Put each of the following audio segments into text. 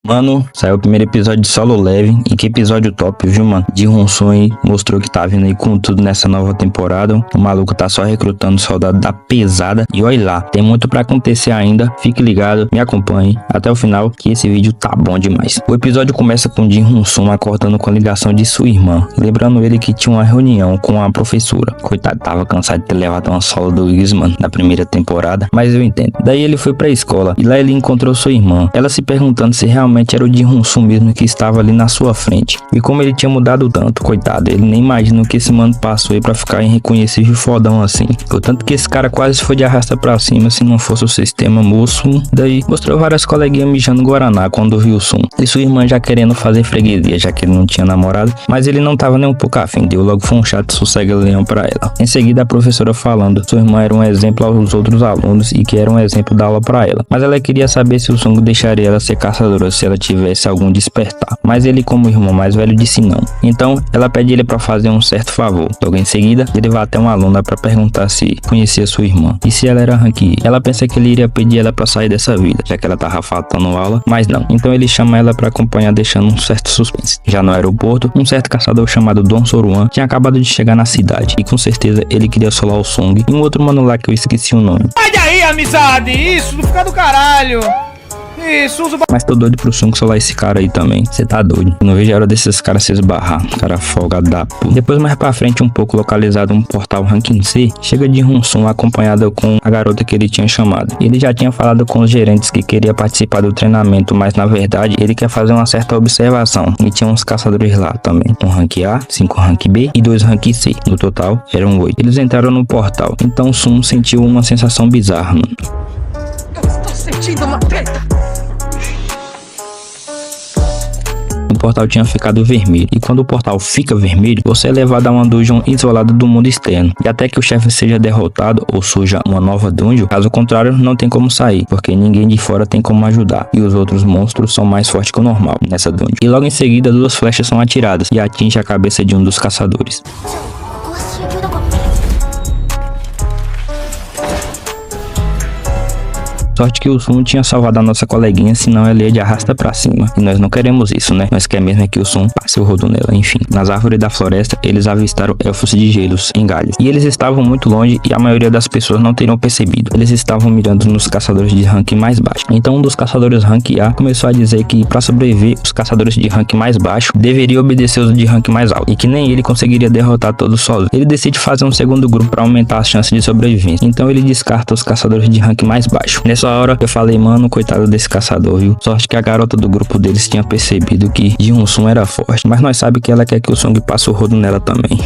Mano, saiu o primeiro episódio de Solo Leveling. E que episódio top, viu, mano? Ji-Hoon aí mostrou que tá vindo aí com tudo nessa nova temporada. O maluco tá só recrutando soldado da pesada. E olha lá, tem muito pra acontecer ainda. Fique ligado, me acompanhe até o final, que esse vídeo tá bom demais. O episódio começa com Ji-Hoon acordando com a ligação de sua irmã, lembrando ele que tinha uma reunião com a professora. Coitado, tava cansado de ter levado uma solo do Iggs, mano, na primeira temporada, mas eu entendo. Daí ele foi pra escola e lá ele encontrou sua irmã. Ela se perguntando se realmente era o Ji-Hoon mesmo que estava ali na sua frente. E como ele tinha mudado tanto, coitado, ele nem imagina o que esse mano passou aí pra ficar irreconhecível e fodão assim. O tanto que esse cara quase foi de arrasta pra cima se não fosse o sistema, moço. Daí mostrou várias coleguinhas mijando Guaraná quando viu o Sun. E sua irmã já querendo fazer freguesia, já que ele não tinha namorado, mas ele não tava nem um pouco afim, deu logo foi um chato sossega-leão pra ela. Em seguida a professora falando, sua irmã era um exemplo aos outros alunos e que era um exemplo da aula pra ela. Mas ela queria saber se o Sun deixaria ela ser caçadora se ela tivesse algum despertar. Mas ele, como irmão mais velho, disse não. Então ela pede ele pra fazer um certo favor. Logo em seguida ele vai até uma aluna pra perguntar se conhecia sua irmã e se ela era rank E. Ela pensa que ele iria pedir ela pra sair dessa vida, já que ela tava faltando aula, mas não. Então ele chama ela pra acompanhar, deixando um certo suspense. Já no aeroporto, um certo caçador chamado Don Soruan tinha acabado de chegar na cidade e com certeza ele queria solar o Song e um outro mano lá que eu esqueci o nome. Sai daí, amizade! Isso, não fica do caralho! Isso, usa... Mas tô doido pro Sung solar esse cara aí também. Cê tá doido. Eu não vejo a hora desses caras se esbarrar. Cara folgado da puta. Depois mais pra frente um pouco localizado um portal ranking C, chega de Ji-Hoon acompanhado com a garota que ele tinha chamado. Ele já tinha falado com os gerentes que queria participar do treinamento, mas na verdade ele quer fazer uma certa observação. E tinha uns caçadores lá também. Um rank A, 5 rank B e 2 rank C. No total eram 8. Eles entraram no portal. Então Sun sentiu uma sensação bizarra, mano. Eu estou sentindo uma treta! O portal tinha ficado vermelho, e quando o portal fica vermelho, você é levado a uma dungeon isolada do mundo externo, e até que o chefe seja derrotado ou surja uma nova dungeon, caso contrário não tem como sair, porque ninguém de fora tem como ajudar, e os outros monstros são mais fortes que o normal nessa dungeon. E logo em seguida 2 flechas são atiradas, e atinge a cabeça de um dos caçadores. Sorte que o Sun tinha salvado a nossa coleguinha, senão ela ia de arrasta pra cima. E nós não queremos isso, né? Nós queremos mesmo é que o Sun passe o rodo nela. Enfim, nas árvores da floresta, eles avistaram elfos de gelos em galhos. E eles estavam muito longe e a maioria das pessoas não teriam percebido. Eles estavam mirando nos caçadores de rank mais baixo. Então um dos caçadores rank A começou a dizer que para sobreviver, os caçadores de rank mais baixo deveriam obedecer os de rank mais alto. E que nem ele conseguiria derrotar todos sozinho. Ele decide fazer um segundo grupo para aumentar as chances de sobrevivência. Então ele descarta os caçadores de rank mais baixo. Nessa hora eu falei, mano, coitado desse caçador, viu? Sorte que a garota do grupo deles tinha percebido que Ji-Hoon era forte, mas nós sabemos que ela quer que o Song passe o rodo nela também.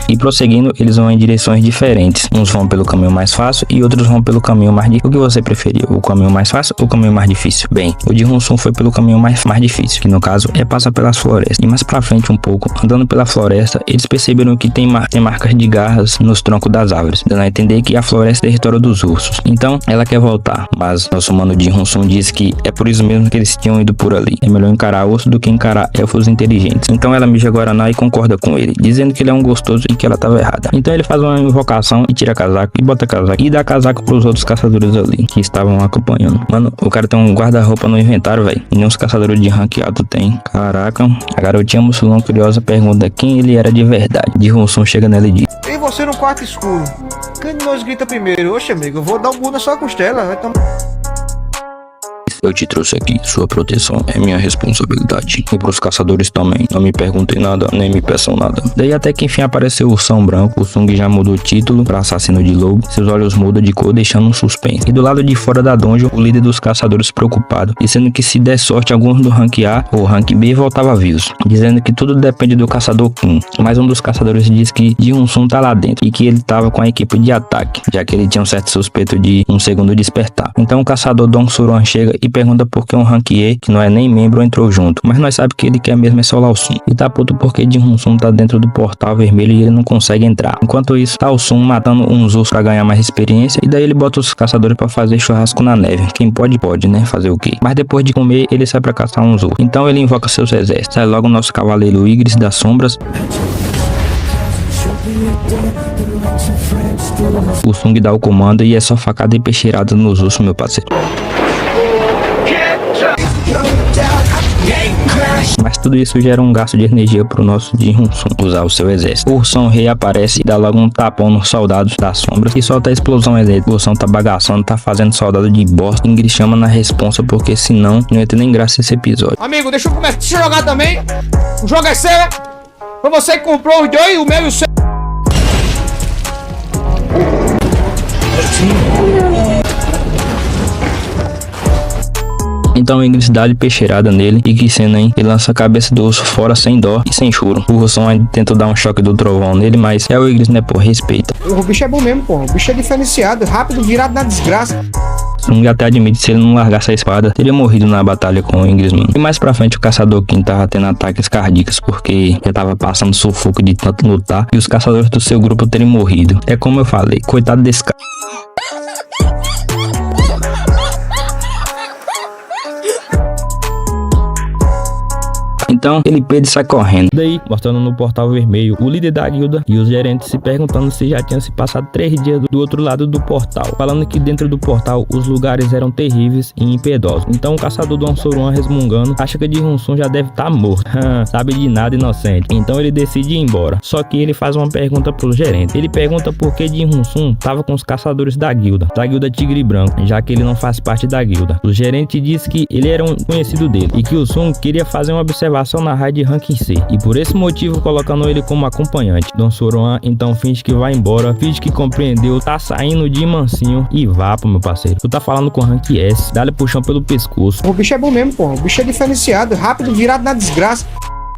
E prosseguindo, eles vão em direções diferentes. Uns vão pelo caminho mais fácil e outros vão pelo caminho mais difícil. O que você preferiu? O caminho mais fácil ou o caminho mais difícil? Bem, o Ji-Hoon foi pelo caminho mais difícil, que no caso é passar pelas florestas. E mais pra frente um pouco, andando pela floresta, eles perceberam que tem marcas de garras nos troncos das árvores, dando a entender que a floresta é território dos ursos. Então ela quer voltar, mas nosso mano Ji-Hoon diz que é por isso mesmo que eles tinham ido por ali. É melhor encarar urso do que encarar elfos inteligentes. Então ela mija Guaraná e concorda com ele, dizendo que ele é um gostoso e que ela estava errada. Então ele faz uma invocação e tira casaco e bota casaco e dá casaco pros outros caçadores ali que estavam acompanhando. Mano, o cara tem um guarda-roupa no inventário, velho. E nem os caçadores de rank alto tem. Caraca. A garotinha muçulmana curiosa pergunta quem ele era de verdade. Ji-Hoon chega nela e diz: E você no quarto escuro? Quem de nós grita primeiro? Oxe, amigo, eu vou dar um burro na sua costela, vai tomar... Eu te trouxe aqui, sua proteção é minha responsabilidade. E pros caçadores também, não me perguntem nada, nem me peçam nada. Daí até que enfim apareceu o Ursão Branco, o Sung já mudou o título para assassino de lobo, seus olhos mudam de cor deixando um suspense. E do lado de fora da dungeon, o líder dos caçadores preocupado, dizendo que se der sorte alguns do rank A ou rank B voltava vivos, dizendo que tudo depende do caçador Kun. Mas um dos caçadores diz que Ji-Hoon tá lá dentro e que ele tava com a equipe de ataque, já que ele tinha um certo suspeito de um segundo despertar. Então o caçador Don Soruan chega e pergunta por que um rank E, que não é nem membro, entrou junto. Mas nós sabemos que ele quer mesmo é solar o Sun. E tá puto porque Ji-Hoon tá dentro do portal vermelho e ele não consegue entrar. Enquanto isso, tá o Sun matando uns ursos pra ganhar mais experiência. E daí ele bota os caçadores pra fazer churrasco na neve. Quem pode, pode, né? Fazer o quê? Mas depois de comer, ele sai pra caçar uns ursos. Então ele invoca seus exércitos. Sai logo o nosso cavaleiro Igris das sombras. O Sung dá o comando e é só facada e peixeirada nos ursos, meu parceiro. Mas tudo isso gera um gasto de energia pro nosso Jin Hun-sun usar o seu exército. O Ursão Rei aparece e dá logo um tapão nos soldados das sombras e solta a explosão elétrica. O Ursão tá bagaçando, tá fazendo soldado de bosta. Ingrid chama na responsa porque senão não ia ter nem graça esse episódio. Amigo, deixa eu começar a jogar também. O jogo é seu, é? Foi você que comprou os dois, o meu e o seu. Então Ingrid dá-lhe peixeirada nele e que cena, hein? Ele lança a cabeça do urso fora sem dó e sem choro. O Ursão ainda tentou dar um choque do trovão nele, mas é o Ingrid, né, pô, respeita. O bicho é bom mesmo, pô. O bicho é diferenciado, rápido, virado na desgraça. Sung até admite que se ele não largasse a espada, teria morrido na batalha com o Ingrid, mano. E mais pra frente o caçador Kim tava tendo ataques cardíacos porque já tava passando sufoco de tanto lutar e os caçadores do seu grupo terem morrido. É como eu falei, coitado desse cara. Então ele pede e sai correndo. Daí, mostrando no portal vermelho o líder da guilda e os gerentes se perguntando se já tinham se passado 3 dias do outro lado do portal, falando que dentro do portal os lugares eram terríveis e impiedosos. Então o caçador Don Soruan, resmungando, acha que Jin Hun-sun já deve estar morto. Sabe de nada, inocente. Então ele decide ir embora. Só que ele faz uma pergunta pro gerente. Ele pergunta por que Jin Hun-sun tava com os caçadores da guilda Tigre Branco, já que ele não faz parte da guilda. O gerente diz que ele era um conhecido dele e que o Sun queria fazer uma observação na raid de ranking C e por esse motivo colocando ele como acompanhante. Don Soruan então finge que vai embora, finge que compreendeu, tá saindo de mansinho e vá pro meu parceiro. Tu tá falando com rank S, dá-lhe puxão pelo pescoço. O bicho é bom mesmo, pô. O bicho é diferenciado, rápido, virado na desgraça.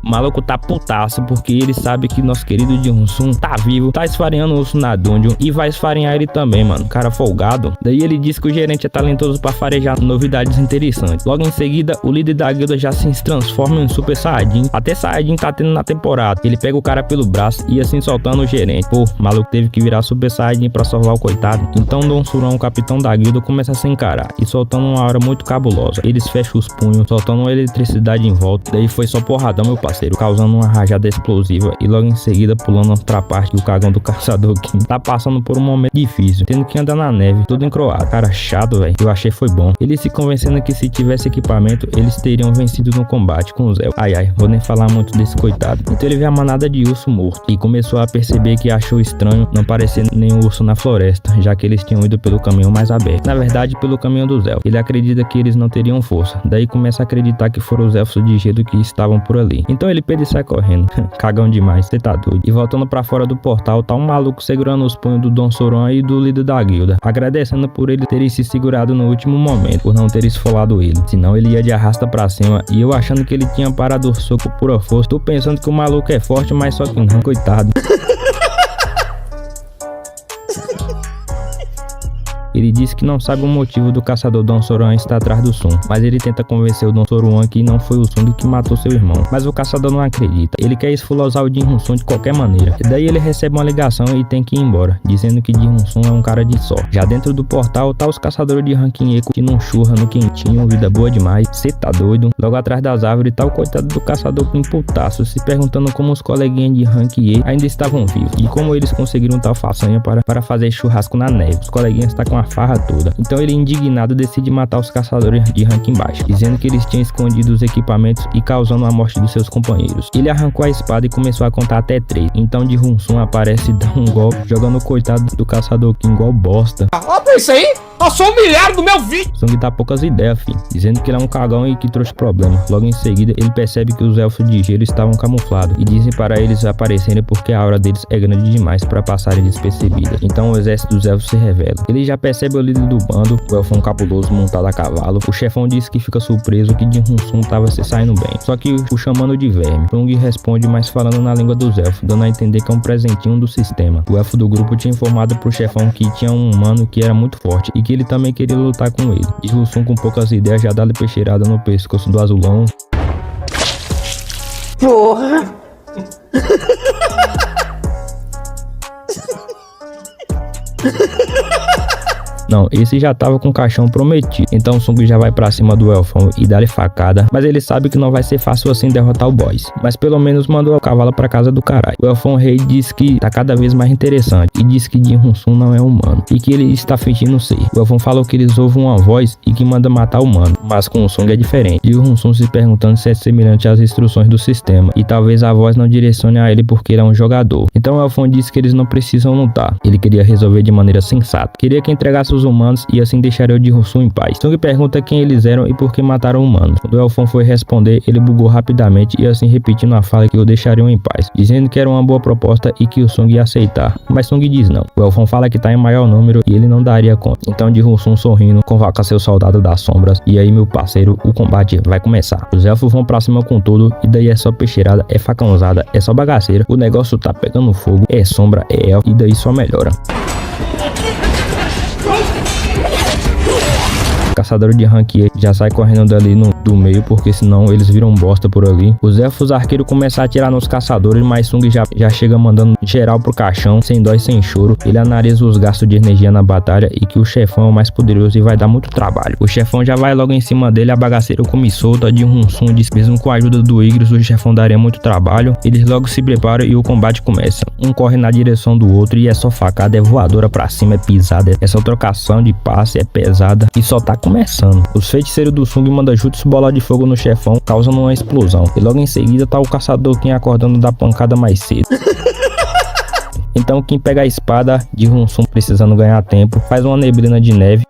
O maluco tá putaço porque ele sabe que nosso querido Jin Hun-sun tá vivo, tá esfareando o urso na dungeon e vai esfarinhar ele também, mano. Cara folgado. Daí ele diz que o gerente é talentoso pra farejar novidades interessantes. Logo em seguida, o líder da guilda já se transforma em um Super Saiyajin. Até Saiyajin tá tendo na temporada. Ele pega o cara pelo braço e assim soltando o gerente. Pô, o maluco teve que virar Super Saiyajin pra salvar o coitado. Então Don Soruan, o capitão da guilda, começa a se encarar e soltando uma aura muito cabulosa. Eles fecham os punhos, soltando uma eletricidade em volta. Daí foi só porradão, meu parceiro, causando uma rajada explosiva e logo em seguida pulando outra parte do cagão do caçador Kim tá passando por um momento difícil, tendo que andar na neve, todo encroado. Cara chato, velho. Eu achei foi bom. Ele se convencendo que se tivesse equipamento, eles teriam vencido no combate com os elfos. Ai, vou nem falar muito desse coitado. Então ele vê a manada de urso morto e começou a perceber que achou estranho não parecer nenhum urso na floresta, já que eles tinham ido pelo caminho mais aberto. Na verdade, pelo caminho dos elfos. Ele acredita que eles não teriam força. Daí começa a acreditar que foram os elfos de gelo que estavam por ali. Então ele pede e sai correndo. Cagão demais, cê tá doido. E voltando pra fora do portal, tá um maluco segurando os punhos do Don Soruan e do líder da guilda, agradecendo por ele terem se segurado no último momento, por não ter esfolado ele, senão ele ia de arrasta pra cima. E eu achando que ele tinha parado o soco pura força, tô pensando que o maluco é forte, mas só que não, coitado. Ele disse que não sabe o motivo do caçador Don Soruan estar atrás do Sun, mas ele tenta convencer o Don Soruan que não foi o Sung que matou seu irmão. Mas o caçador não acredita, ele quer esfolosar o Jin Hun-sun de qualquer maneira. E daí ele recebe uma ligação e tem que ir embora, dizendo que Jin Hun-sun é um cara de sorte. Já dentro do portal tá os caçadores de ranking Eco que não churra no quentinho, vida boa demais, cê tá doido. Logo atrás das árvores tá o coitado do caçador com putaço, se perguntando como os coleguinhas de ranking E ainda estavam vivos e como eles conseguiram tal façanha para fazer churrasco na neve. Os coleguinhas tá com a farra toda. Então ele, indignado, decide matar os caçadores de ranking baixo, dizendo que eles tinham escondido os equipamentos e causando a morte dos seus companheiros. Ele arrancou a espada e começou a contar até 3. Então Jin Hun-sun aparece e dá um golpe, jogando o coitado do caçador Kim igual bosta. Ó, por isso aí, passou humilhado do meu vídeo. Sung tá poucas ideias, filho, dizendo que ele é um cagão e que trouxe problema. Logo em seguida, ele percebe que os elfos de gelo estavam camuflados e dizem para eles aparecerem porque a aura deles é grande demais para passarem despercebidas. Então o exército dos elfos se revela. Ele já percebe o líder do bando, o elfão cabuloso montado a cavalo. O chefão diz que fica surpreso que Jin Hun-sun tava se saindo bem, só que o chamando de verme. Sung responde, mas falando na língua dos elfos, dando a entender que é um presentinho do sistema. O elfo do grupo tinha informado pro chefão que tinha um humano que era muito forte e que ele também queria lutar com ele. Jin Hun-sun, com poucas ideias, já dá-lhe peixeirada no pescoço do azulão. Porra! Não, esse já tava com o caixão prometido. Então Sung já vai pra cima do elfão e dá-lhe facada, mas ele sabe que não vai ser fácil assim derrotar o boss. Mas pelo menos mandou o cavalo pra casa do caralho. O elfão rei diz que tá cada vez mais interessante e diz que Jin Hun-sun não é humano e que ele está fingindo ser. O elfão falou que eles ouvem uma voz e que manda matar o humano, mas com o Sung é diferente. Jin Hun-sun se perguntando se é semelhante às instruções do sistema e talvez a voz não direcione a ele porque ele é um jogador. Então o elfão disse que eles não precisam lutar. Ele queria resolver de maneira sensata. Queria que entregasse os humanos e assim deixaria o Jin Hun-sun em paz. Sung pergunta quem eles eram e por que mataram o humano. Quando o elfão foi responder, ele bugou rapidamente e assim repetindo a fala que o deixariam em paz, dizendo que era uma boa proposta e que o Sung ia aceitar. Mas Sung diz não. O elfão fala que tá em maior número e ele não daria conta. Então Jin Hun-sun sorrindo convoca seu soldado das sombras e aí meu parceiro, o combate vai começar. Os elfos vão pra cima com tudo e daí é só peixeirada, é facãozada, é só bagaceira. O negócio tá pegando fogo, é sombra, é elfo e daí só melhora. Caçador de rank já sai correndo dali do meio, porque senão eles viram bosta por ali. Os elfos arqueiros começam a atirar nos caçadores, mas Sung já chega mandando geral pro caixão, sem dó e sem choro. Ele analisa os gastos de energia na batalha e que o chefão é o mais poderoso e vai dar muito trabalho. O chefão já vai logo em cima dele, a bagaceira come solta. Jin Hun-sun diz que mesmo com a ajuda do Igris o chefão daria muito trabalho. Eles logo se preparam e o combate começa. Um corre na direção do outro e é só facada, é voadora pra cima, é pisada, é só trocação de passe, é pesada e só tá começando. Os feiticeiros do Sung mandam jutsu bola de fogo no chefão, causando uma explosão. E logo em seguida tá o caçador Kim acordando da pancada mais cedo. Então Kim pega a espada, Jin Hun-sun precisando ganhar tempo, faz uma neblina de neve.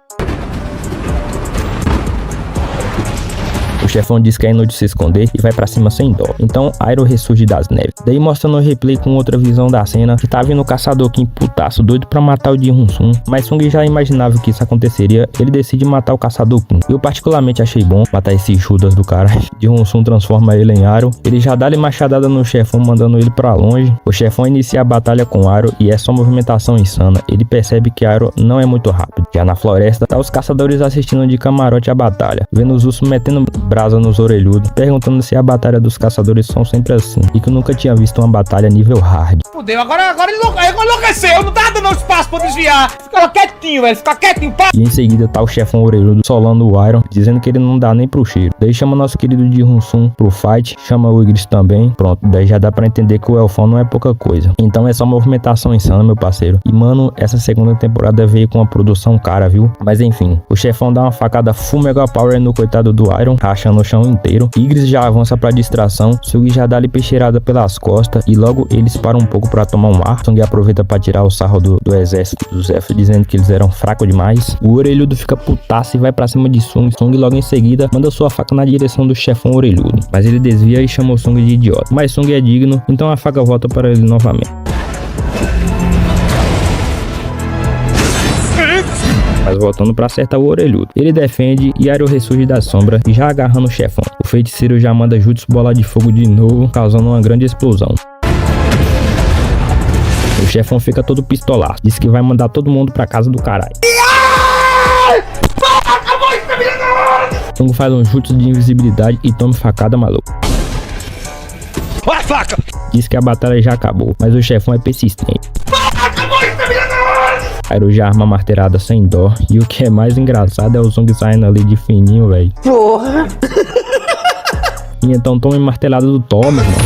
O chefão diz que é inútil se esconder e vai pra cima sem dó. Então Iroh ressurge das neves. Daí mostra no replay com outra visão da cena que tá vindo o caçador Kim putaço, doido pra matar o Jin Hun-sun. Mas Sung já imaginava que isso aconteceria, ele decide matar o caçador Kim. Eu particularmente achei bom matar esse Judas do cara. Jin Hun-sun transforma ele em Iroh. Ele já dá-lhe machadada no chefão, mandando ele pra longe. O chefão inicia a batalha com Iroh e é só movimentação insana. Ele percebe que Iroh não é muito rápido. Já na floresta, tá os caçadores assistindo de camarote a batalha, vendo os ursos metendo brasa nos orelhudos, perguntando se a batalha dos caçadores são sempre assim, e que nunca tinha visto uma batalha nível hard. Fudeu, agora ele enlouqueceu, não tá dando espaço pra desviar. Fica quietinho, velho, fica quietinho, pá. E em seguida tá o chefão orelhudo solando o Iroh, dizendo que ele não dá nem pro cheiro. Daí chama nosso querido Jin Hun-sun pro fight, chama o Igris também. Pronto, daí já dá pra entender que o elfão não é pouca coisa. Então é só movimentação insana, meu parceiro. E mano, essa segunda temporada veio com uma produção cara, viu? Mas enfim, o chefão dá uma facada full mega power no coitado do Iroh, racha no chão inteiro. Igris já avança pra distração, Sung já dá-lhe peixeirada pelas costas e logo eles param um pouco pra tomar um ar. Sung aproveita pra tirar o sarro do exército dos elfos, dizendo que eles eram fracos demais. O orelhudo fica putaço e vai pra cima de Sung. Sung logo em seguida manda sua faca na direção do chefão orelhudo, mas ele desvia e chama o Sung de idiota. Mas Sung é digno, então a faca volta para ele novamente. Mas voltando pra acertar o orelhudo. Ele defende e Iroh ressurge da sombra, já agarrando o chefão. O feiticeiro já manda jutsu bola de fogo de novo, causando uma grande explosão. O chefão fica todo pistolaço, diz que vai mandar todo mundo pra casa do caralho. Sung faz um jutsu de invisibilidade e toma facada, maluco. Olha a faca! Diz que a batalha já acabou, mas o chefão é persistente. Iroh já arma a martelada sem dó. E o que é mais engraçado é o Sung saindo ali de fininho, velho. Porra! E então toma martelada do Thor, meu irmão.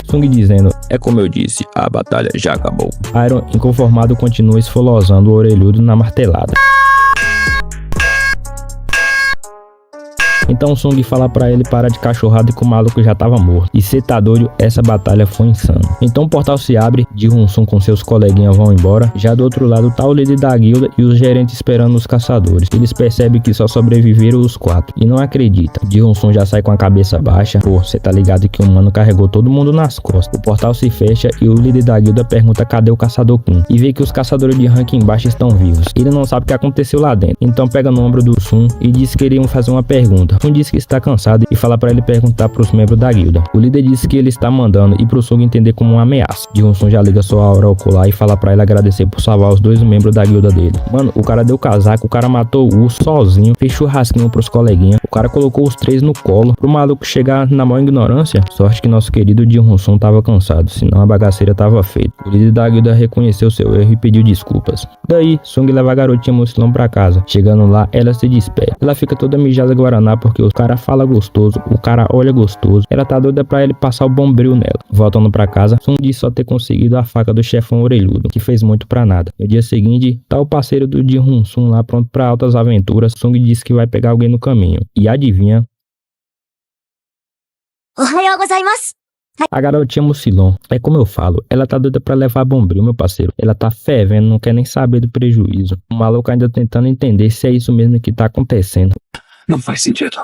Sung dizendo, é como eu disse, a batalha já acabou. Iroh, inconformado, continua esfolosando o orelhudo na martelada. Então Sung fala pra ele parar de cachorrada e que o maluco já tava morto. E cê tá doido, essa batalha foi insana. Então o portal se abre, Jin Hun-sun com seus coleguinhas vão embora. Já do outro lado tá o líder da guilda e os gerentes esperando os caçadores. Eles percebem que só sobreviveram os 4 e não acredita. Jin Hun-sun já sai com a cabeça baixa. Pô, cê tá ligado que o mano carregou todo mundo nas costas. O portal se fecha e o líder da guilda pergunta cadê o caçador Kim. E vê que os caçadores de rank embaixo estão vivos. Ele não sabe o que aconteceu lá dentro. Então pega no ombro do Sun e diz que iriam fazer uma pergunta. guilda. Sung diz que está cansado e fala para ele perguntar para os membros da guilda. O líder diz que ele está mandando e pro Sung entender como uma ameaça. Ji-Hoon-Sun já liga sua aura ocular e fala para ele agradecer por salvar os 2 membros da guilda dele. Mano, o cara deu casaco, o cara matou o urso sozinho, fez churrasquinho pros coleguinhas, o cara colocou os 3 no colo pro maluco chegar na maior ignorância. Sorte que nosso querido Ji-Hoon-Sun tava cansado, senão a bagaceira tava feita. O líder da guilda reconheceu seu erro e pediu desculpas. Daí, Sung leva a garotinha Mucilon pra casa. Chegando lá, ela se despede. Ela fica toda mijada guaraná porque o cara fala gostoso, o cara olha gostoso. Ela tá doida pra ele passar o bombril nela. Voltando pra casa, Sung diz só ter conseguido a faca do chefão orelhudo, que fez muito pra nada. No dia seguinte, tá o parceiro do Ji-Hoon-Sun lá pronto pra altas aventuras. Sung diz que vai pegar alguém no caminho. E adivinha? A garotinha Mucilon, é como eu falo, ela tá doida pra levar bombril, meu parceiro. Ela tá fervendo, não quer nem saber do prejuízo. O maluco ainda tentando entender se é isso mesmo que tá acontecendo. Não faz sentido.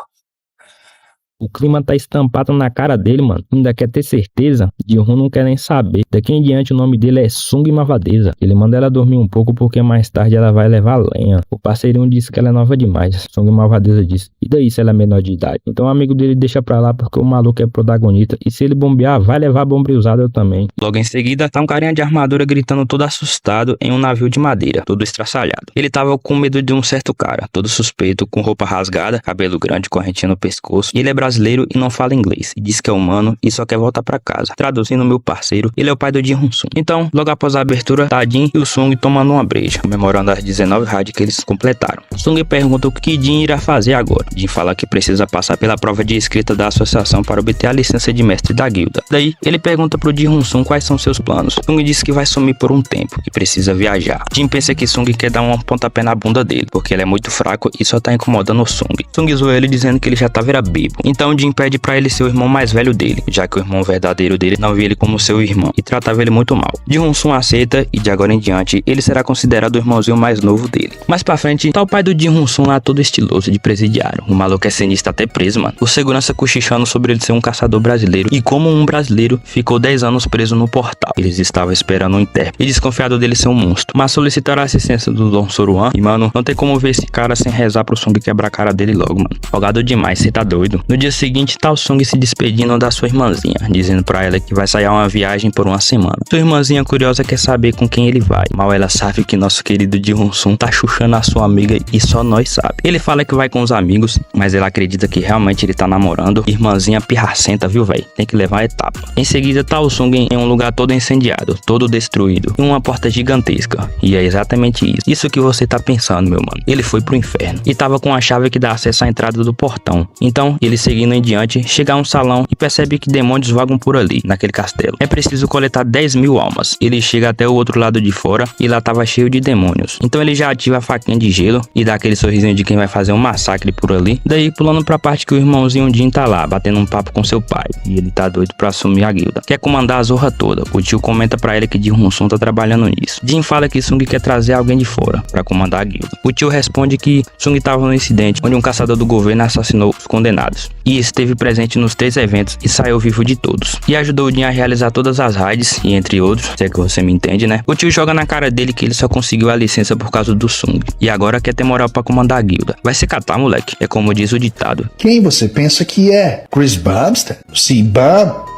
O clima tá estampado na cara dele, mano. Ainda quer ter certeza? Ji-Hoon não quer nem saber. Daqui em diante o nome dele é Sung Malvadeza. Ele manda ela dormir um pouco porque mais tarde ela vai levar lenha. O parceirinho disse que ela é nova demais. Sung Malvadeza disse: e daí se ela é menor de idade? Então o amigo dele deixa pra lá porque o maluco é protagonista. E se ele bombear, vai levar bombril-usado eu também. Logo em seguida, tá um carinha de armadura gritando todo assustado em um navio de madeira, todo estraçalhado. Ele tava com medo de um certo cara, todo suspeito, com roupa rasgada, cabelo grande, correntinha no pescoço. E ele é brasileiro e não fala inglês, e diz que é humano e só quer voltar pra casa. Traduzindo, meu parceiro, ele é o pai do Ji-Hoon-Sun. Então, logo após a abertura, tá Jin e o Sung tomando uma breja, comemorando as 19 raids que eles completaram. Sung pergunta o que Jin irá fazer agora. Jin fala que precisa passar pela prova de escrita da associação para obter a licença de mestre da guilda. Daí, ele pergunta pro Ji-Hoon-Sun quais são seus planos. Sung diz que vai sumir por um tempo, que precisa viajar. Jin pensa que Sung quer dar um pontapé na bunda dele, porque ele é muito fraco e só tá incomodando o Sung. Sung zoa ele dizendo que ele já tá bebo. Então Jin pede pra ele ser o irmão mais velho dele, já que o irmão verdadeiro dele não via ele como seu irmão e tratava ele muito mal. Ji-Hoon-Sun aceita e de agora em diante ele será considerado o irmãozinho mais novo dele. Mais pra frente, tá o pai do Ji-Hoon-Sun lá todo estiloso de presidiário. O maluco é sinistro até preso, mano. O segurança cochichando sobre ele ser um caçador brasileiro e como um brasileiro ficou 10 anos preso no portal. Eles estavam esperando um intérprete e desconfiado dele ser um monstro, mas solicitaram a assistência do Don Soruan e mano, não tem como ver esse cara sem rezar pro Sung quebrar a cara dele logo, mano. Folgado demais, cê tá doido. No dia seguinte, tá o Sung se despedindo da sua irmãzinha, dizendo pra ela que vai sair a uma viagem por uma semana. Sua irmãzinha curiosa quer saber com quem ele vai. Mal ela sabe que nosso querido Ji-Hoon-Sun tá chuchando a sua amiga e só nós sabe. Ele fala que vai com os amigos, mas ela acredita que realmente ele tá namorando. Irmãzinha pirracenta, viu, véi? Tem que levar a etapa. Em seguida, tá o Sung em um lugar todo incendiado, todo destruído, e uma porta gigantesca. E é exatamente isso. Isso que você tá pensando, meu mano. Ele foi pro inferno e tava com a chave que dá acesso à entrada do portão. Então, ele seguindo em diante, chega a um salão e percebe que demônios vagam por ali, naquele castelo. É preciso coletar 10.000 almas. Ele chega até o outro lado de fora e lá tava cheio de demônios. Então ele já ativa a faquinha de gelo e dá aquele sorrisinho de quem vai fazer um massacre por ali. Daí pulando pra parte que o irmãozinho Jin tá lá, batendo um papo com seu pai. E ele tá doido pra assumir a guilda. Quer comandar a zorra toda. O tio comenta pra ele que Ji-Hoon-Sun tá trabalhando nisso. Jin fala que Sung quer trazer alguém de fora pra comandar a guilda. O tio responde que Sung tava no incidente onde um caçador do governo assassinou os condenados. E esteve presente nos 3 eventos e saiu vivo de todos. E ajudou o Jin a realizar todas as raids, e entre outros, se é que você me entende, né? O tio joga na cara dele que ele só conseguiu a licença por causa do Sung. E agora quer ter moral pra comandar a guilda. Vai se catar, moleque. É como diz o ditado. Quem você pensa que é? Chris Bumstead? C-Bum?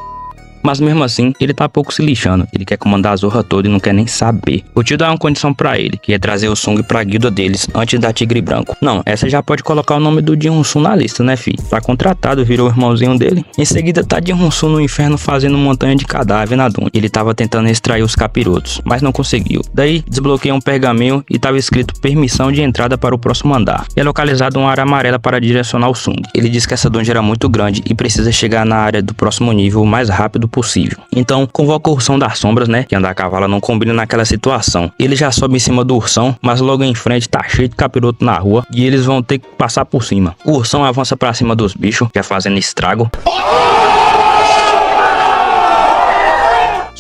Mas mesmo assim, ele tá pouco se lixando. Ele quer comandar a zorra toda e não quer nem saber. O tio dá uma condição pra ele, que é trazer o Sung pra guilda deles antes da Tigre Branco. Não, essa já pode colocar o nome do Ji-Hoon-Sun na lista, né, fi? Tá contratado, virou o irmãozinho dele. Em seguida, tá Ji-Hoon-Sun no inferno fazendo montanha de cadáver na duna. Ele tava tentando extrair os capirotos, mas não conseguiu. Daí, desbloqueia um pergaminho e tava escrito permissão de entrada para o próximo andar. E é localizado uma área amarela para direcionar o Sung. Ele diz que essa dungeon era muito grande e precisa chegar na área do próximo nível o mais rápido possível. Então, convoca o Ursão das Sombras, né? Que andar a cavalo não combina naquela situação. Ele já sobe em cima do Ursão, mas logo em frente tá cheio de capiroto na rua e eles vão ter que passar por cima. O Ursão avança pra cima dos bichos, já fazendo estrago.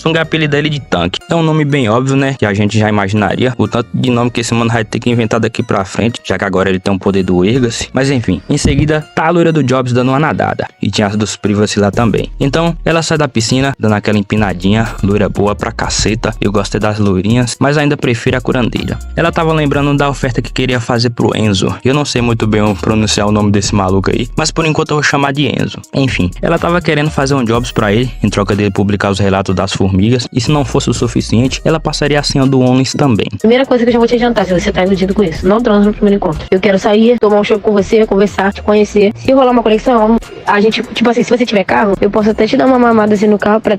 Sung apelida ele de Tanque. É um nome bem óbvio, né? Que a gente já imaginaria. O tanto de nome que esse mano vai ter que inventar daqui pra frente, já que agora ele tem um poder do Erga-se. Mas enfim, em seguida tá a loira do Jobs dando uma nadada. E tinha as dos Privacy lá também. Então ela sai da piscina, dando aquela empinadinha. Loira boa pra caceta. Eu gostei das loirinhas, mas ainda prefiro a curandeira. Ela tava lembrando da oferta que queria fazer pro Enzo. Eu não sei muito bem pronunciar o nome desse maluco aí, mas por enquanto eu vou chamar de Enzo. Enfim, ela tava querendo fazer um Jobs pra ele, em troca dele publicar os relatos das formigas, e se não fosse o suficiente, ela passaria a senha do Onlys também. Primeira coisa que eu já vou te adiantar, se você tá iludido com isso, não transa no primeiro encontro. Eu quero sair, tomar um chopp com você, conversar, te conhecer. Se rolar uma conexão, a gente, tipo assim, se você tiver carro, eu posso até te dar uma mamada assim no carro pra...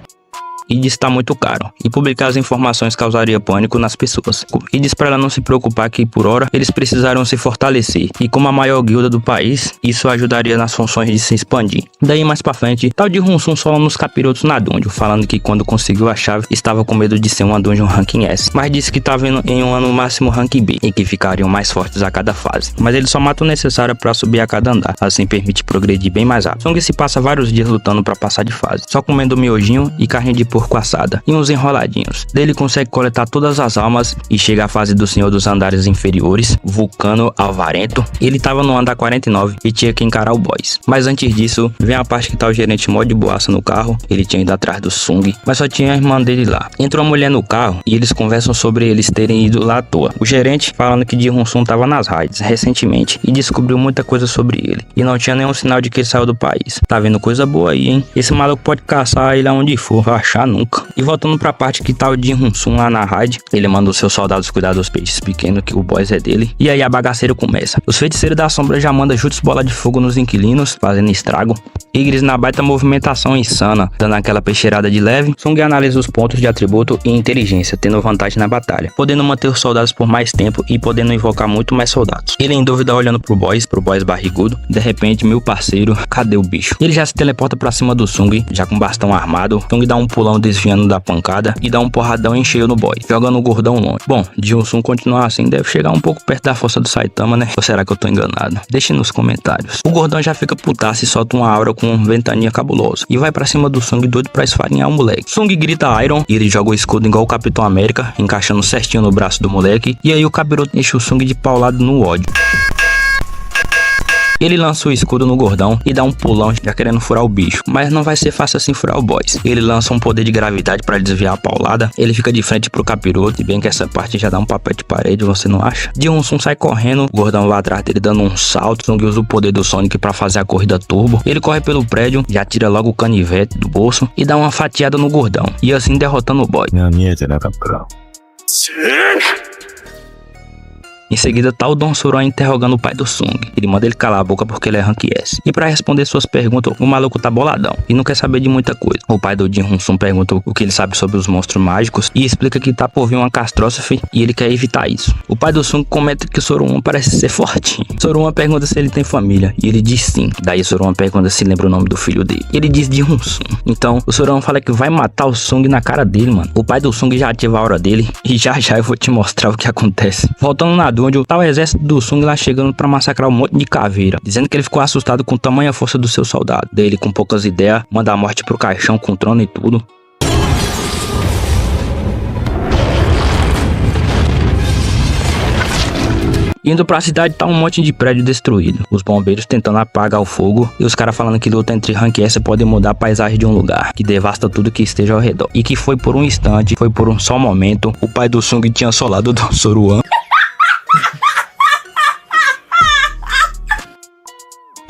E diz que tá muito caro, e publicar as informações causaria pânico nas pessoas. E diz pra ela não se preocupar que, por hora, eles precisaram se fortalecer, e como a maior guilda do país, isso ajudaria nas funções de se expandir. Daí mais pra frente, tal de Hunsum solando nos capirotos na dungeon, falando que quando conseguiu a chave, estava com medo de ser uma dungeon ranking S, mas disse que tava indo em um ano máximo rank B, e que ficariam mais fortes a cada fase. Mas ele só mata o necessário pra subir a cada andar, assim permite progredir bem mais rápido. Sung se passa vários dias lutando pra passar de fase, só comendo miojinho e carne de porco assada e uns enroladinhos. Daí ele consegue coletar todas as almas e chega à fase do Senhor dos Andares Inferiores, Vulcano Alvarento. Ele tava no andar 49 e tinha que encarar o boss. Mas antes disso, vem a parte que tá o gerente mó de boaça no carro. Ele tinha ido atrás do Sung, mas só tinha a irmã dele lá. Entrou uma mulher no carro e eles conversam sobre eles terem ido lá à toa. O gerente falando que Ji Hunsum tava nas raids recentemente e descobriu muita coisa sobre ele. E não tinha nenhum sinal de que ele saiu do país. Tá vendo coisa boa aí, hein? Esse maluco pode caçar ele aonde for, vai achar nunca. E voltando pra parte que tá o Ji Hunsum lá na raid, ele manda os seus soldados cuidar dos peixes pequenos, que o boss é dele. E aí a bagaceira começa. Os feiticeiros da sombra já mandam chutes bola de fogo nos inquilinos, fazendo estrago. Igris na baita movimentação insana, dando aquela peixeirada de leve. Sung analisa os pontos de atributo e inteligência, tendo vantagem na batalha, podendo manter os soldados por mais tempo e podendo invocar muito mais soldados. Ele em dúvida olhando pro boss barrigudo. De repente, meu parceiro, cadê o bicho? Ele já se teleporta pra cima do Sung, já com bastão armado. Sung dá um pulão desviando da pancada e dá um porradão em cheio no boy, jogando o gordão longe. Bom, Ji Hunsum continuar assim deve chegar um pouco perto da força do Saitama, né? Ou será que eu tô enganado? Deixe nos comentários. O gordão já fica putaço e solta uma aura com ventania cabulosa e vai pra cima do Sung doido pra esfarinhar o moleque. Sung grita Iron e ele joga o escudo igual o Capitão América, encaixando certinho no braço do moleque, e aí o capiroto enche o Sung de paulado no ódio. Ele lança o escudo no gordão e dá um pulão já querendo furar o bicho, mas não vai ser fácil assim furar o boss. Ele lança um poder de gravidade para desviar a paulada, ele fica de frente pro capiroto, e bem que essa parte já dá um papel de parede, você não acha? Ji Hunsum sai correndo, o gordão lá atrás dele dando um salto. Sung usa o poder do Sonic para fazer a corrida turbo. Ele corre pelo prédio, já tira logo o canivete do bolso e dá uma fatiada no gordão, e assim derrotando o boss. Em seguida tá o Don Suron interrogando o pai do Sung. Ele manda ele calar a boca porque ele é rank S. E pra responder suas perguntas, o maluco tá boladão e não quer saber de muita coisa. O pai do Ji Hunsum pergunta o que ele sabe sobre os monstros mágicos e explica que tá por vir uma catástrofe e ele quer evitar isso. O pai do Sung comenta que Soruan parece ser fortinho. Soruan pergunta se ele tem família e ele diz sim. Daí Soruan pergunta se lembra o nome do filho dele. Ele diz Ji Hunsum. Então o Soruan fala que vai matar o Sung na cara dele, mano. O pai do Sung já ativa a aura dele e já eu vou te mostrar o que acontece. Voltando na onde tá o exército do Sung lá chegando pra massacrar um monte de caveira, dizendo que ele ficou assustado com tamanha força do seu soldado. Daí ele, com poucas ideias, manda a morte pro caixão com trono e tudo. Indo pra cidade tá um monte de prédio destruído, os bombeiros tentando apagar o fogo e os caras falando que luta entre rank S pode mudar a paisagem de um lugar, que devasta tudo que esteja ao redor. E que foi por um instante, foi por um só momento, o pai do Sung tinha assolado o Don Soruan.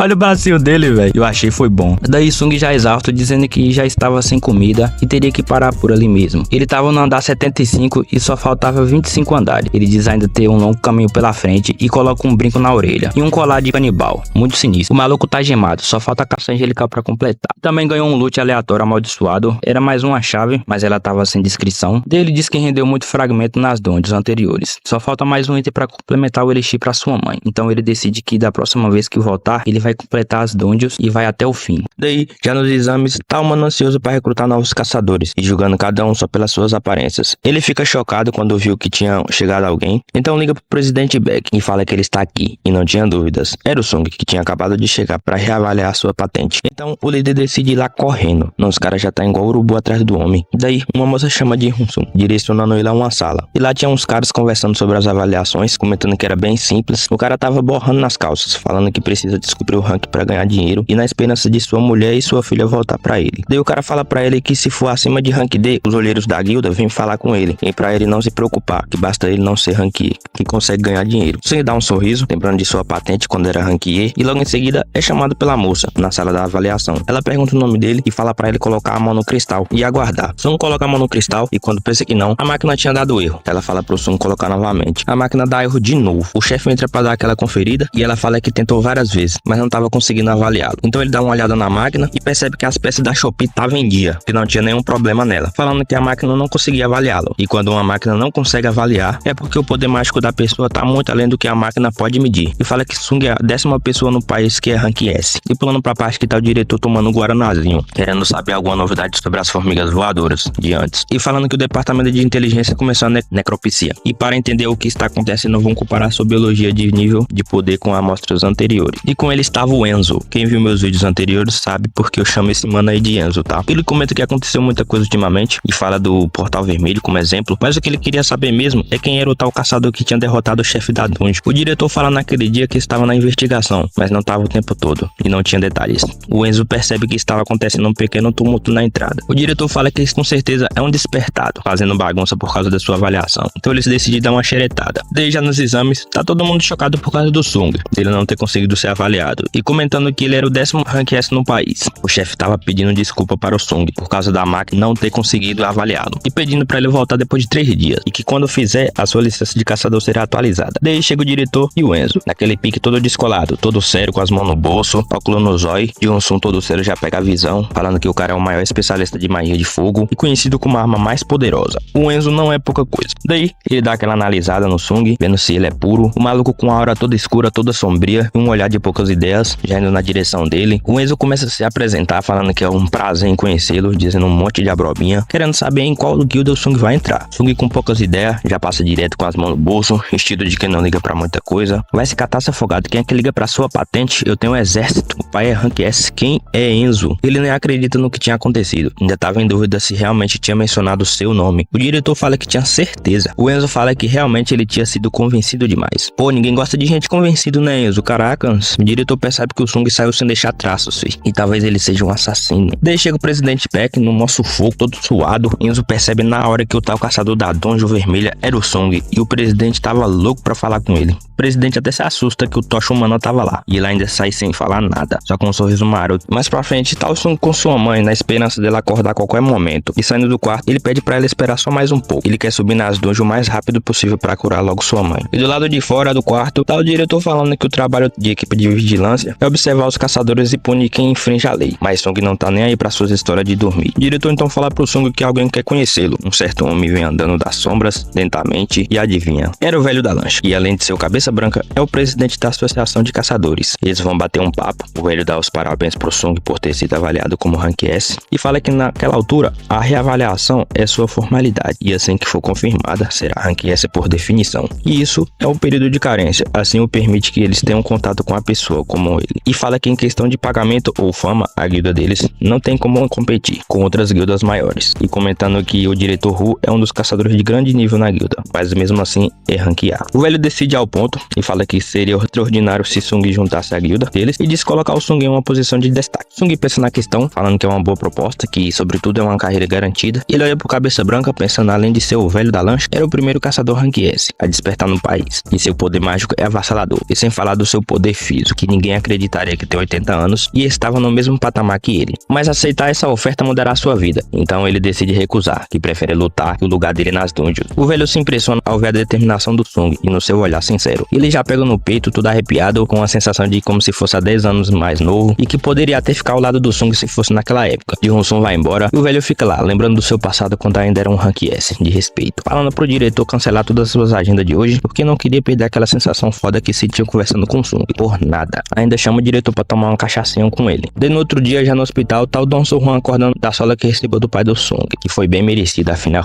Olha o bacio dele, velho. Eu achei foi bom. Daí Sung já exausto, dizendo que já estava sem comida e teria que parar por ali mesmo. Ele tava no andar 75 e só faltava 25 andares. Ele diz ainda ter um longo caminho pela frente e coloca um brinco na orelha e um colar de canibal. Muito sinistro. O maluco tá gemado, só falta a caça angelical pra completar. Também ganhou um loot aleatório amaldiçoado. Era mais uma chave, mas ela tava sem descrição. Daí ele diz que rendeu muito fragmento nas dungeons anteriores. Só falta mais um item pra complementar o elixir pra sua mãe. Então ele decide que da próxima vez que voltar, ele vai vai completar as dungeons e vai até o fim. Daí, já nos exames, tá o mano ansioso para recrutar novos caçadores e julgando cada um só pelas suas aparências. Ele fica chocado quando viu que tinha chegado alguém, então liga pro presidente Beck e fala que ele está aqui, e não tinha dúvidas. Era o Sung que tinha acabado de chegar para reavaliar sua patente. Então o líder decide ir lá correndo. Não, os caras já tá igual urubu atrás do homem. Daí uma moça chama de Hyun-sung, direcionando ele a uma sala. E lá tinha uns caras conversando sobre as avaliações, comentando que era bem simples. O cara tava borrando nas calças, falando que precisa descobrir o rank para ganhar dinheiro e na esperança de sua mulher e sua filha voltar para ele. Daí o cara fala para ele que se for acima de rank D, os olheiros da guilda vêm falar com ele e para ele não se preocupar, que basta ele não ser rank E, que consegue ganhar dinheiro. Sung dá um sorriso, lembrando de sua patente quando era rank E, e logo em seguida é chamado pela moça na sala da avaliação. Ela pergunta o nome dele e fala para ele colocar a mão no cristal e aguardar. Sung coloca a mão no cristal e quando pensa que não, a máquina tinha dado erro. Ela fala pro Sung colocar novamente. A máquina dá erro de novo. O chefe entra para dar aquela conferida e ela fala que tentou várias vezes, mas não estava conseguindo avaliá-lo. Então ele dá uma olhada na máquina e percebe que as peças da Shopee estavam em dia, que não tinha nenhum problema nela, falando que a máquina não conseguia avaliá-lo. E quando uma máquina não consegue avaliar, é porque o poder mágico da pessoa está muito além do que a máquina pode medir. E fala que Sung é a 10ª pessoa no país que é rank S. E pulando pra parte que tá o diretor tomando um guaranazinho, querendo saber alguma novidade sobre as formigas voadoras de antes. E falando que o departamento de inteligência começou a necropsia. E para entender o que está acontecendo, vão comparar sua biologia de nível de poder com amostras anteriores. E com ele estava o Enzo. Quem viu meus vídeos anteriores sabe porque eu chamo esse mano aí de Enzo, tá? Ele comenta que aconteceu muita coisa ultimamente e fala do Portal Vermelho como exemplo, mas o que ele queria saber mesmo é quem era o tal caçador que tinha derrotado o chefe da dungeon. O diretor fala naquele dia que estava na investigação, mas não estava o tempo todo e não tinha detalhes. O Enzo percebe que estava acontecendo um pequeno tumulto na entrada. O diretor fala que isso com certeza é um despertado, fazendo bagunça por causa da sua avaliação. Então eles decidem dar uma xeretada. Daí já nos exames, tá todo mundo chocado por causa do Sung, dele não ter conseguido ser avaliado, e comentando que ele era o 10º rank S no país. O chefe tava pedindo desculpa para o Sung por causa da máquina não ter conseguido avaliá-lo, e pedindo para ele voltar depois de 3 dias, e que quando fizer, a sua licença de caçador será atualizada. Daí chega o diretor e o Enzo, naquele pique todo descolado, todo sério, com as mãos no bolso, óculos no zóio, e um som todo sério já pega a visão, falando que o cara é o maior especialista de magia de fogo e conhecido como a arma mais poderosa. O Enzo não é pouca coisa. Daí, ele dá aquela analisada no Sung, vendo se ele é puro, o maluco com a aura toda escura, toda sombria, e um olhar de poucas ideias, já indo na direção dele. O Enzo começa a se apresentar, falando que é um prazer em conhecê-lo, dizendo um monte de abrobinha, querendo saber em qual guilda o Sung vai entrar. Sung com poucas ideias, já passa direto com as mãos no bolso, vestido de quem não liga pra muita coisa. Vai se catar se afogado, quem é que liga pra sua patente? Eu tenho um exército, o pai é rank S, quem é Enzo? Ele nem acredita no que tinha acontecido, ainda tava em dúvida se realmente tinha mencionado o seu nome. O diretor fala que tinha certeza. O Enzo fala que realmente ele tinha sido convencido demais. Pô, ninguém gosta de gente convencido, né, Enzo? Caracas. O diretor percebe que o Sung saiu sem deixar traços, filho, e talvez ele seja um assassino. Daí chega o presidente Peck no nosso fogo, todo suado. Enzo percebe na hora que o tal caçador da Dungeon Vermelha era o Sung, e o presidente tava louco pra falar com ele. O presidente até se assusta que o Tocha Humano tava lá, e ele ainda sai sem falar nada, só com um sorriso maroto. Mais pra frente tá o Sung com sua mãe, na esperança dela acordar a qualquer momento, e saindo do quarto, ele pede pra ela esperar só mais um pouco. Ele quer subir nas dungeons o mais rápido possível pra curar logo sua mãe. E do lado de fora do quarto, tá o diretor falando que o trabalho de equipe de vigilância é observar os caçadores e punir quem infringe a lei, mas Sung não tá nem aí pra suas histórias de dormir. O diretor então fala pro Sung que alguém quer conhecê-lo. Um certo homem vem andando das sombras, lentamente, e adivinha, era o velho da lancha. E além de ser o cabeça branca, é o presidente da associação de caçadores. Eles vão bater um papo, o velho dá os parabéns pro Sung por ter sido avaliado como rank S, e fala que naquela altura, a reavaliação é sua formalidade, e assim que for confirmada, será rank S por definição. E isso é um período de carência, assim o permite que eles tenham contato com a pessoa como ele. E fala que em questão de pagamento ou fama, a guilda deles não tem como competir com outras guildas maiores. E comentando que o diretor Hu é um dos caçadores de grande nível na guilda, mas mesmo assim é rank A. O velho decide ao ponto e fala que seria extraordinário se Sung juntasse a guilda deles e diz colocar o Sung em uma posição de destaque. Sung pensa na questão, falando que é uma boa proposta, que sobretudo é uma carreira garantida. Ele olha pro cabeça branca pensando, além de ser o velho da lancha, era o primeiro caçador rank S a despertar no país, e seu poder mágico é avassalador, e sem falar do seu poder físico, que ninguém acreditaria que tem 80 anos e estava no mesmo patamar que ele. Mas aceitar essa oferta mudará sua vida, então ele decide recusar, que prefere lutar que o lugar dele nas dungeons. O velho se impressiona ao ver a determinação do Sung e no seu olhar sincero. Ele já pega no peito, tudo arrepiado, com a sensação de como se fosse há 10 anos mais novo, e que poderia até ficar ao lado do Sung se fosse naquela época. Ji-Hoon-Sung vai embora e o velho fica lá, lembrando do seu passado quando ainda era um rank S, de respeito, falando pro diretor cancelar todas as suas agendas de hoje, porque não queria perder aquela sensação foda que sentia conversando com o Sung. Por nada. ainda chama o diretor pra tomar uma cachaçinha com ele. Daí no outro dia, já no hospital, tá o Dom Soo-hwan acordando da sola que recebeu do pai do Sung, que foi bem merecida, afinal.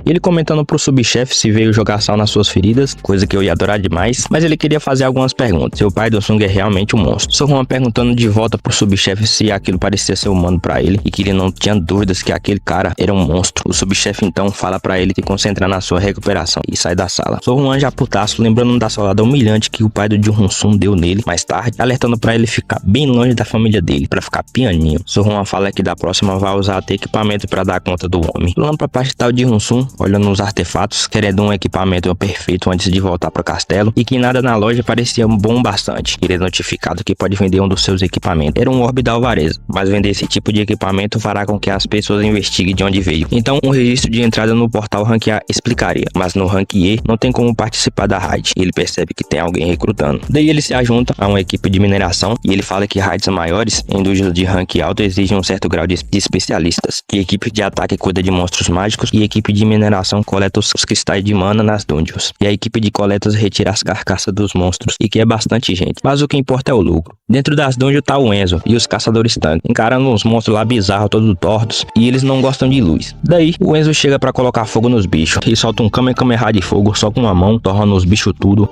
Ele comentando pro subchefe se veio jogar sal nas suas feridas, coisa que eu ia adorar demais, mas ele queria fazer algumas perguntas, se o pai do Sung é realmente um monstro. Soo-hwan perguntando de volta pro subchefe se aquilo parecia ser humano pra ele, e que ele não tinha dúvidas que aquele cara era um monstro. O subchefe então fala pra ele se concentrar na sua recuperação e sai da sala. Soo-hwan já putaço, lembrando da solada humilhante que o pai do Jun-sung deu nele mais tarde, alertando pra ele ficar bem longe da família dele, pra ficar pianinho. Soo-hwan fala que da próxima vai usar até equipamento pra dar conta do homem. Pulando pra parte tal de Jun-sung, olhando os artefatos, querendo um equipamento perfeito antes de voltar pro castelo, e que nada na loja parecia bom bastante. Ele é notificado que pode vender um dos seus equipamentos. Era um orbe da alvareza, mas vender esse tipo de equipamento fará com que as pessoas investiguem de onde veio. Então um registro de entrada no portal Rank A explicaria, mas no Rank E não tem como participar da raid. Ele percebe que tem alguém recrutando. Daí ele se ajunta a uma equipe de mineração e ele fala que raids maiores em dungeons de rank alto exigem um certo grau de especialistas, que equipe de ataque cuida de monstros mágicos e equipe de mineração coleta os cristais de mana nas dungeons, e a equipe de coletas retira as carcaças dos monstros, e que é bastante gente, mas o que importa é o lucro. Dentro das dungeons tá o Enzo e os caçadores tanque, encarando uns monstros lá bizarros, todos tortos, e eles não gostam de luz. Daí o Enzo chega pra colocar fogo nos bichos e solta um Kamehameha de fogo só com uma mão, torrando os bichos tudo.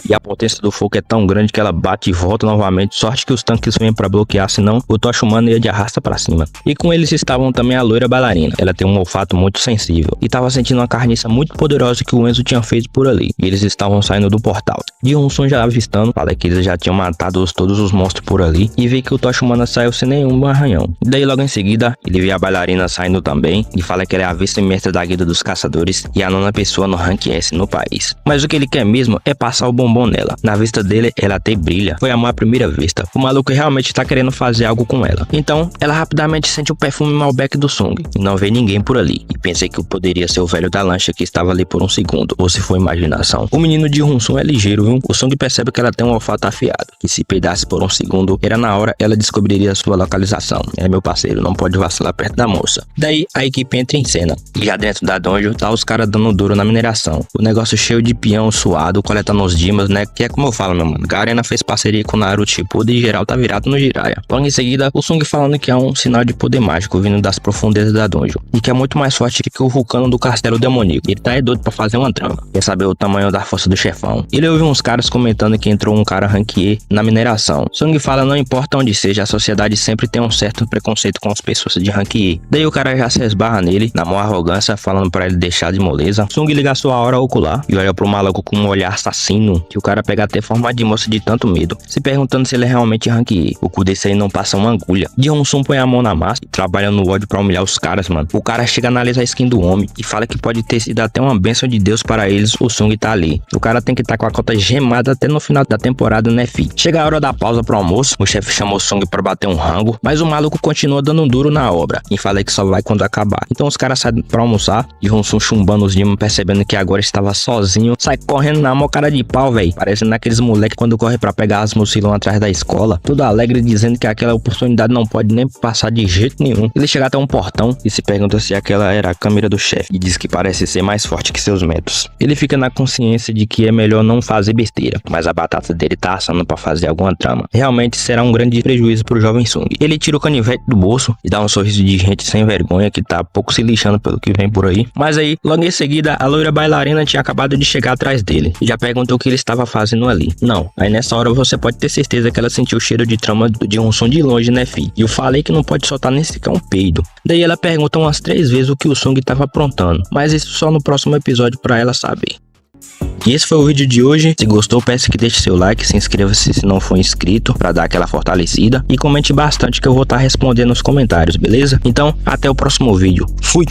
E a potência do fogo é tão grande que ela bate e volta novamente. Sorte que os tanques vêm pra bloquear, senão o Tocha Humano ia de arrasta pra cima. E com eles estavam também a loira bailarina. Ela tem um olfato muito sensível e tava sentindo uma carniça muito poderosa que o Enzo tinha feito por ali. E eles estavam saindo do portal. Jun-sung já avistando, fala que eles já tinham matado todos os monstros por ali, e vê que o Tocha Humana saiu sem nenhum arranhão. Daí logo em seguida, ele vê a bailarina saindo também e fala que ela é a vice-mestra da guilda dos caçadores e a 9ª pessoa no Rank S no país. Mas o que ele quer mesmo é passar o bombom nela. Na vista dele, ela até brilha. Foi amor à primeira vista. O maluco realmente tá querendo fazer algo com ela. Então, ela rapidamente sente o perfume Malbec do Sung e não vê ninguém por ali. E pensei que poderia ser o velho da lancha que estava ali por um segundo, ou se foi imaginação. O menino de Jun-sung é ligeiro, viu? O Sung percebe que ela tem um olfato afiado, que se peidasse por um segundo, era na hora ela descobriria sua localização. É, meu parceiro, não pode vacilar perto da moça. Daí, a equipe entra em cena. E já dentro da dungeon, tá os caras dando duro na mineração. O negócio cheio de peão suado, coletando os dimas, né? Que é como eu falo, meu mano. Garena fez parceria com o Naruto Shippuden e geral tá virado no Jiraiya. Logo em seguida, o Sung falando que há um sinal de poder mágico vindo das profundezas da dungeon. E que é muito mais forte que o vulcano do castelo demoníaco. Ele tá doido pra fazer uma trama. Quer saber o tamanho da força do chefão. Ele ouviu uns caras comentando que entrou um cara rank E na mineração. Sung fala não importa onde seja, a sociedade sempre tem um certo preconceito com as pessoas de rank E. Daí o cara já se esbarra nele, na maior arrogância, falando pra ele deixar de moleza. Sung liga sua aura ocular e olha pro maluco com um olhar assassino, que o cara pega até forma de moça de tanto medo, se perguntando se ele é realmente rank E. O cu desse aí não passa uma agulha. Jun-sung põe a mão na massa e trabalha no ódio pra humilhar os caras, mano. O cara chega a analisar a skin do homem e fala que pode ter sido até uma bênção de Deus para eles, o Sung tá ali. O cara tem que estar com a cota gemada até no final da temporada, né, fi? Chega a hora da pausa pro almoço, o chefe chamou o Sung pra bater um rango, mas o maluco continua dando duro na obra e fala que só vai quando acabar. Então os caras saem pra almoçar e Jun-sung chumbando os dimas, percebendo que agora estava sozinho, sai correndo na mão cara de pau, velho, parecendo aqueles moleque quando corre pra pegar as mochilas atrás da escola, todo alegre dizendo que aquela oportunidade não pode nem passar de jeito nenhum. Ele chega até um portão e se pergunta se aquela era a câmera do chefe e diz que parece ser mais forte que seus métodos. Ele fica na consciência de que é melhor não fazer besteira, mas a batata dele tá assando pra fazer alguma trama. Realmente será um grande prejuízo pro jovem Sung. Ele tira o canivete do bolso e dá um sorriso de gente sem vergonha que tá pouco se lixando pelo que vem por aí. Mas aí, logo em seguida, a loira bailarina tinha acabado de chegar atrás dele e já perguntou o que ele estava fazendo ali. Não, aí nessa hora você pode ter certeza que ela sentiu o cheiro de trama de um som de longe, né, fi? E eu falei que não pode soltar nem sequer um peido. Daí ela pergunta umas 3 vezes o que o Sung tava aprontando, mas isso só no próximo episódio pra ela saber. E esse foi o vídeo de hoje. Se gostou, peço que deixe seu like, se inscreva-se se não for inscrito pra dar aquela fortalecida e comente bastante que eu vou estar respondendo nos comentários, beleza? Então, até o próximo vídeo. Fui!